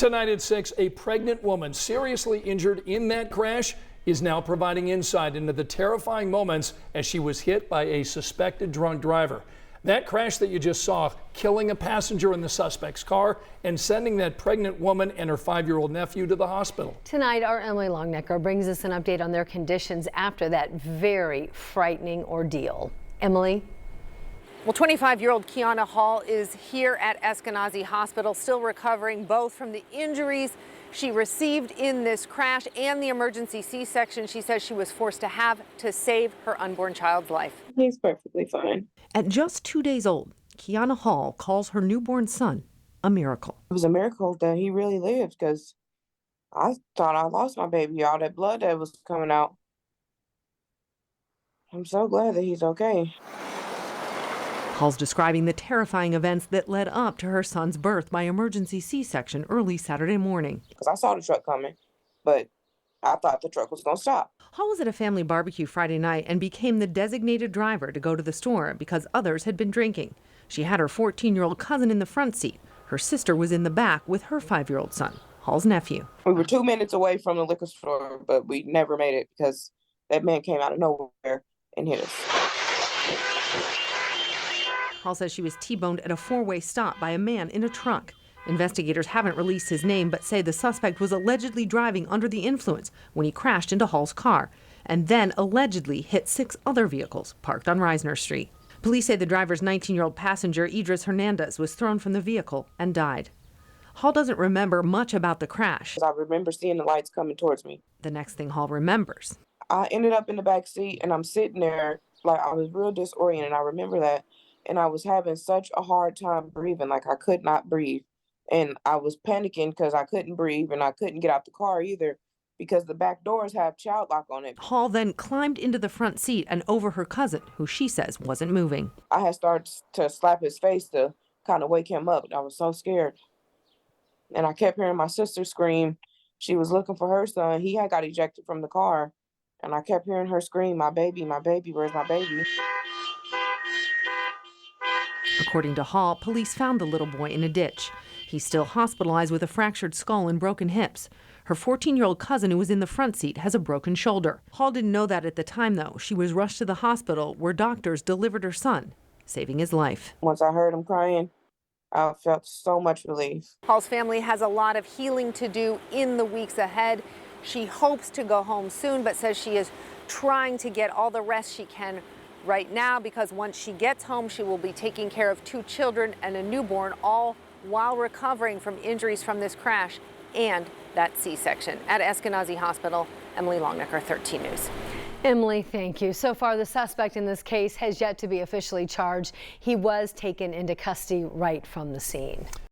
Tonight at 6, a pregnant woman seriously injured in that crash is now providing insight into the terrifying moments as she was hit by a suspected drunk driver. That crash that you just saw, killing a passenger in the suspect's car and sending that pregnant woman and her 5-year-old nephew to the hospital. Tonight, our Emily Longnecker brings us an update on their conditions after that very frightening ordeal. Emily? Well, 25-year-old Keyonna Hall is here at Eskenazi Hospital, still recovering both from the injuries she received in this crash and the emergency C-section she says she was forced to have to save her unborn child's life. He's perfectly fine. At just 2 days old, Keyonna Hall calls her newborn son a miracle. It was a miracle that he really lived, because I thought I lost my baby, all that blood that was coming out. I'm so glad that he's okay. Hall's describing the terrifying events that led up to her son's birth by emergency C-section early Saturday morning. Because I saw the truck coming, but I thought the truck was going to stop. Hall was at a family barbecue Friday night and became the designated driver to go to the store because others had been drinking. She had her 14-year-old cousin in the front seat. Her sister was in the back with her 5-year-old son, Hall's nephew. We were 2 minutes away from the liquor store, but we never made it because that man came out of nowhere and hit us. Hall says she was T-boned at a 4-way stop by a man in a truck. Investigators haven't released his name but say the suspect was allegedly driving under the influence when he crashed into Hall's car and then allegedly hit 6 other vehicles parked on Reisner Street. Police say the driver's 19-year-old passenger, Idris Hernandez, was thrown from the vehicle and died. Hall doesn't remember much about the crash. I remember seeing the lights coming towards me. The next thing Hall remembers: I ended up in the back seat and I'm sitting there like I was real disoriented. I remember that. And I was having such a hard time breathing, like I could not breathe. And I was panicking because I couldn't breathe and I couldn't get out the car either because the back doors have child lock on it. Hall then climbed into the front seat and over her cousin, who she says wasn't moving. I had started to slap his face to kind of wake him up. I was so scared. And I kept hearing my sister scream. She was looking for her son. He had got ejected from the car. And I kept hearing her scream, my baby, where's my baby? According to Hall, police found the little boy in a ditch. He's still hospitalized with a fractured skull and broken hips. Her 14-year-old cousin, who was in the front seat, has a broken shoulder. Hall didn't know that at the time, though. She was rushed to the hospital where doctors delivered her son, saving his life. Once I heard him crying, I felt so much relief. Hall's family has a lot of healing to do in the weeks ahead. She hopes to go home soon, but says she is trying to get all the rest she can right now, because once she gets home, she will be taking care of 2 children and a newborn, all while recovering from injuries from this crash and that C-section. At Eskenazi Hospital, Emily Longnecker, 13 News. Emily, thank you. So far, the suspect in this case has yet to be officially charged. He was taken into custody right from the scene.